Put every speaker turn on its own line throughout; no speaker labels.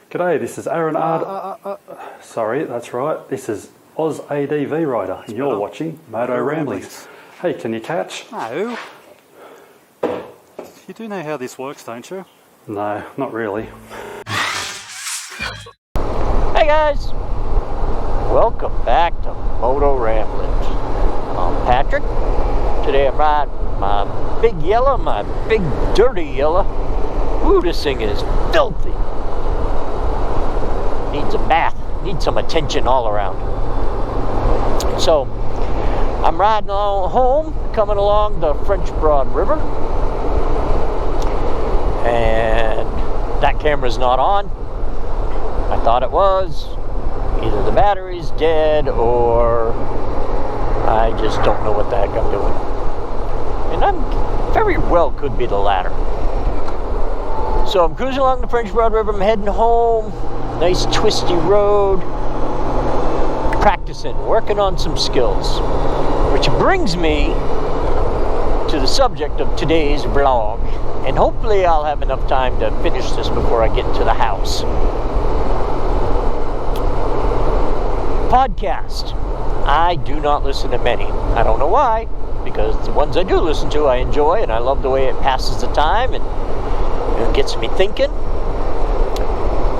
G'day, this is Aaron Sorry, that's right. This is Oz ADV Rider, and you're watching Motoramblings. Hey, can you catch?
No. You do know how this works, don't you?
No, not really.
Hey guys! Welcome back to Motoramblings. I'm Patrick. Today I'm riding my big yellow, my big dirty yellow. Ooh, this thing is filthy. Needs a bath. Needs some attention all around. So, I'm riding home, coming along the French Broad River. And that camera's not on. I thought it was. Either the battery's dead or I just don't know what the heck I'm doing. And I'm very well could be the latter. So I'm cruising along the French Broad River. I'm heading home. Nice twisty road. Practicing, working on some skills. Which brings me to the subject of today's vlog. And hopefully I'll have enough time to finish this before I get to the house. Podcast. I do not listen to many. I don't know why, because the ones I do listen to I enjoy, and I love the way it passes the time and it gets me thinking.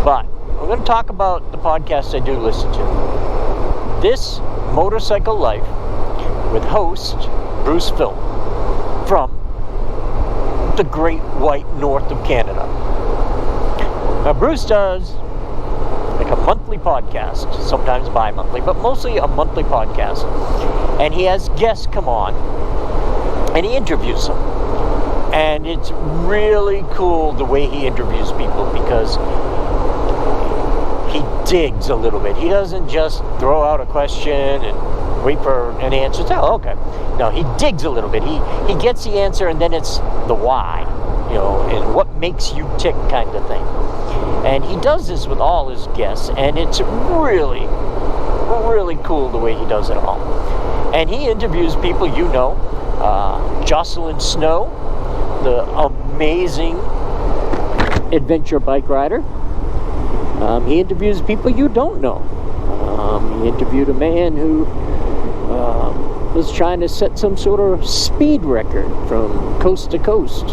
But I'm going to talk about the podcasts I do listen to. This Motorcycle Life with host Bruce Philp from the Great White North of Canada. Now Bruce does like a monthly podcast, sometimes bi-monthly, but mostly a monthly podcast. And he has guests come on and he interviews them. And it's really cool the way he interviews people because he digs a little bit. He doesn't just throw out a question and wait for an answer. Oh, okay. No, he digs a little bit. He gets the answer and then it's the why, you know, and what makes you tick kind of thing. And he does this with all his guests, and it's really, really cool the way he does it all. And he interviews people you know, Jocelyn Snow, the amazing adventure bike rider. He interviews people you don't know. He interviewed a man who was trying to set some sort of speed record from coast to coast,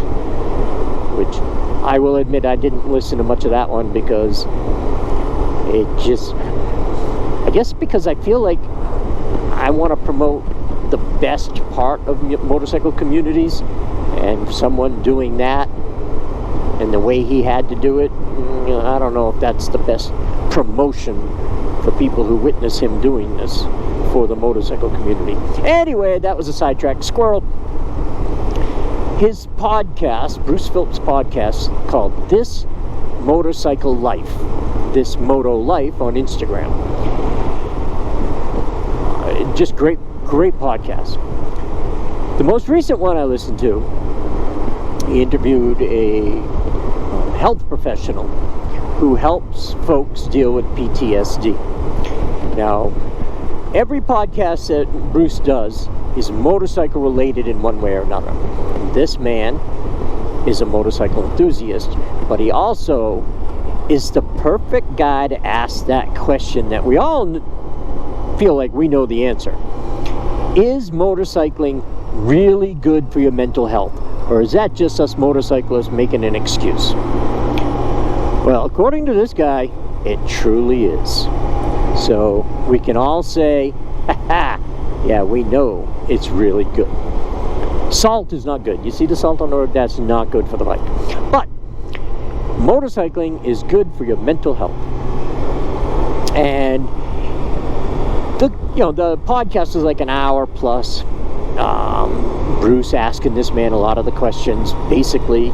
which I will admit I didn't listen to much of that one because it just, I guess because I feel like I want to promote the best part of motorcycle communities, and someone doing that and the way he had to do it, you know, I don't know if that's the best promotion for people who witness him doing this for the motorcycle community. Anyway, that was a sidetrack. Squirrel. His podcast, Bruce Philp's podcast, called This Motorcycle Life. This Moto Life on Instagram. Just great podcast. The most recent one I listened to, he interviewed a health professional who helps folks deal with PTSD. Now, every podcast that Bruce does is motorcycle related in one way or another. This man is a motorcycle enthusiast, but he also is the perfect guy to ask that question that we all feel like we know the answer. Is motorcycling really good for your mental health? Or is that just us motorcyclists making an excuse? Well, according to this guy, it truly is. So we can all say, ha, yeah, we know it's really good. Salt is not good. You see the salt on the road? That's not good for the bike. But motorcycling is good for your mental health. And the podcast is like an hour plus. Bruce asking this man a lot of the questions, basically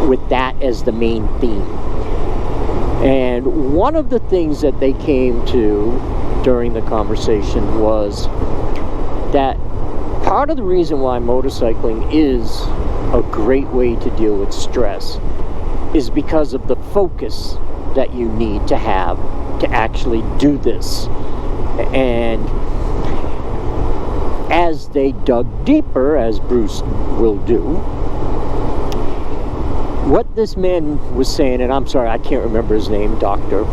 with that as the main theme. And one of the things that they came to during the conversation was that part of the reason why motorcycling is a great way to deal with stress is because of the focus that you need to have to actually do this. And as they dug deeper, as Bruce will do, what this man was saying, and I'm sorry, I can't remember his name, doctor.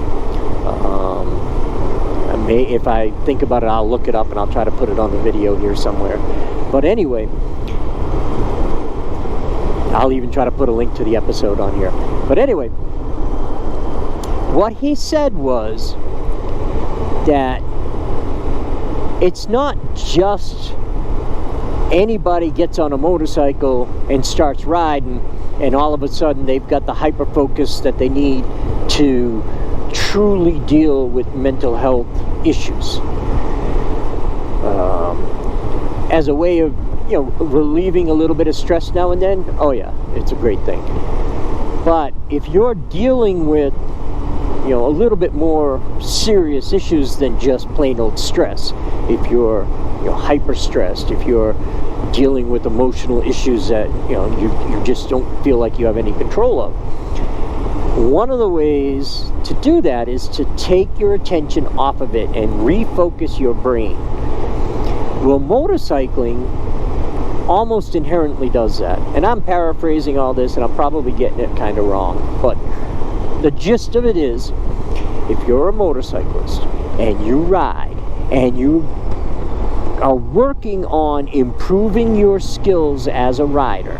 If I think about it, I'll look it up and I'll try to put it on the video here somewhere. But anyway, I'll even try to put a link to the episode on here. But anyway, what he said was that it's not just anybody gets on a motorcycle and starts riding and all of a sudden they've got the hyper focus that they need to truly deal with mental health issues as a way of, you know, relieving a little bit of stress now and then. Oh yeah, it's a great thing. But if you're dealing with, you know, a little bit more serious issues than just plain old stress, if you're, you know, hyper stressed, if you're dealing with emotional issues that, you know, you just don't feel like you have any control of, one of the ways to do that is to take your attention off of it and refocus your brain. Well, motorcycling almost inherently does that. And I'm paraphrasing all this and I'm probably getting it kind of wrong, but the gist of it is, if you're a motorcyclist and you ride and you are working on improving your skills as a rider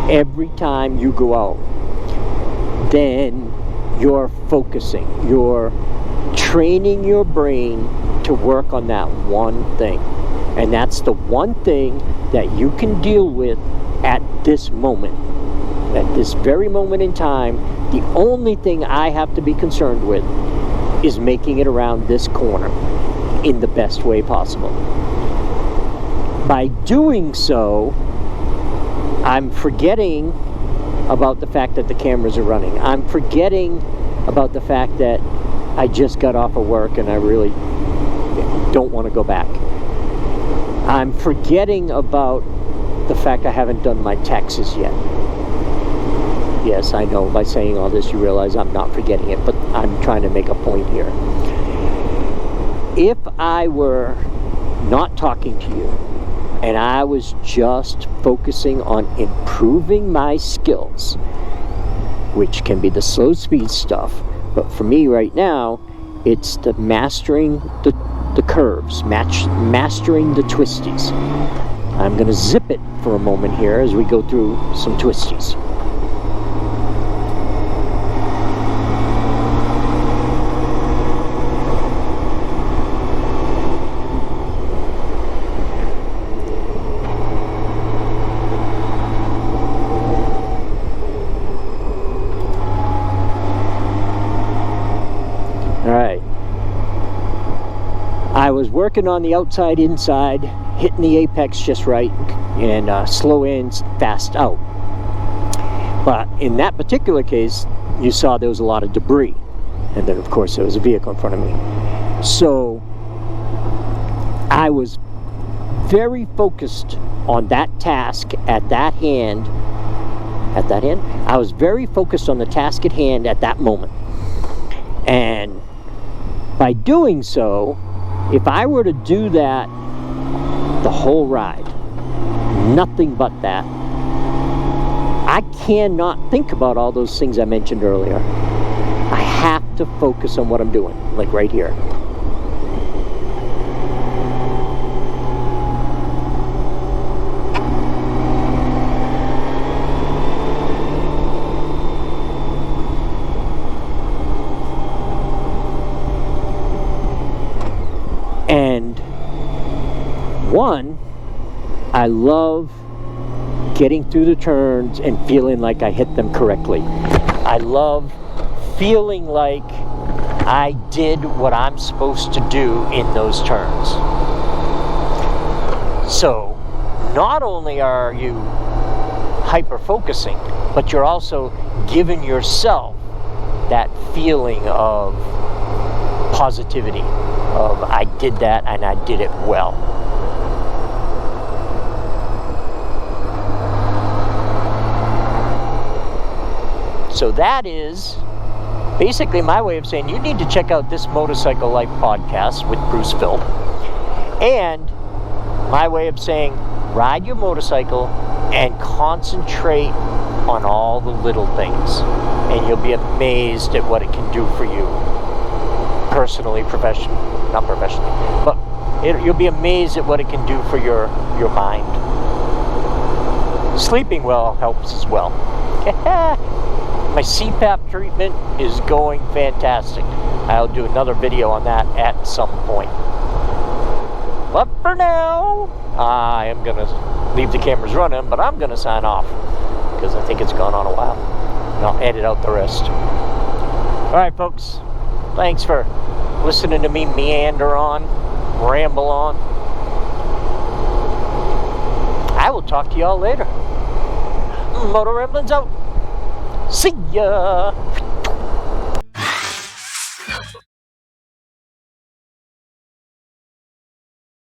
every time you go out, then you're focusing, you're training your brain to work on that one thing. And that's the one thing that you can deal with at this moment. At this very moment in time, the only thing I have to be concerned with is making it around this corner in the best way possible. By doing so, I'm forgetting about the fact that the cameras are running. I'm forgetting about the fact that I just got off of work and I really don't want to go back. I'm forgetting about the fact I haven't done my taxes yet. Yes, I know, by saying all this you realize I'm not forgetting it, but I'm trying to make a point here. If I were not talking to you and I was just focusing on improving my skills, which can be the slow speed stuff, but for me right now, it's the mastering the curves, mastering the twisties. I'm going to zip it for a moment here as we go through some twisties. I was working on the outside, inside, hitting the apex just right, and slow in, fast out. But in that particular case, you saw there was a lot of debris. And then, of course, there was a vehicle in front of me. So I was very focused on that task at that hand. I was very focused on the task at hand at that moment. And by doing so, if I were to do that the whole ride, nothing but that, I cannot think about all those things I mentioned earlier. I have to focus on what I'm doing, like right here. And one, I love getting through the turns and feeling like I hit them correctly. I love feeling like I did what I'm supposed to do in those turns. So not only are you hyper-focusing, but you're also giving yourself that feeling of positivity, of I did that and I did it well. So that is basically my way of saying you need to check out this Motorcycle Life podcast with Bruce Philp. And my way of saying ride your motorcycle and concentrate on all the little things, and you'll be amazed at what it can do for you personally, not professionally, but you'll be amazed at what it can do for your mind. Sleeping well helps as well. My CPAP treatment is going fantastic. I'll do another video on that at some point. But for now, I am going to leave the cameras running, but I'm going to sign off because I think it's gone on a while. And I'll edit out the rest. Alright, folks. Thanks for listening to me meander on, ramble on. I will talk to y'all later. Motoramblings out. See ya!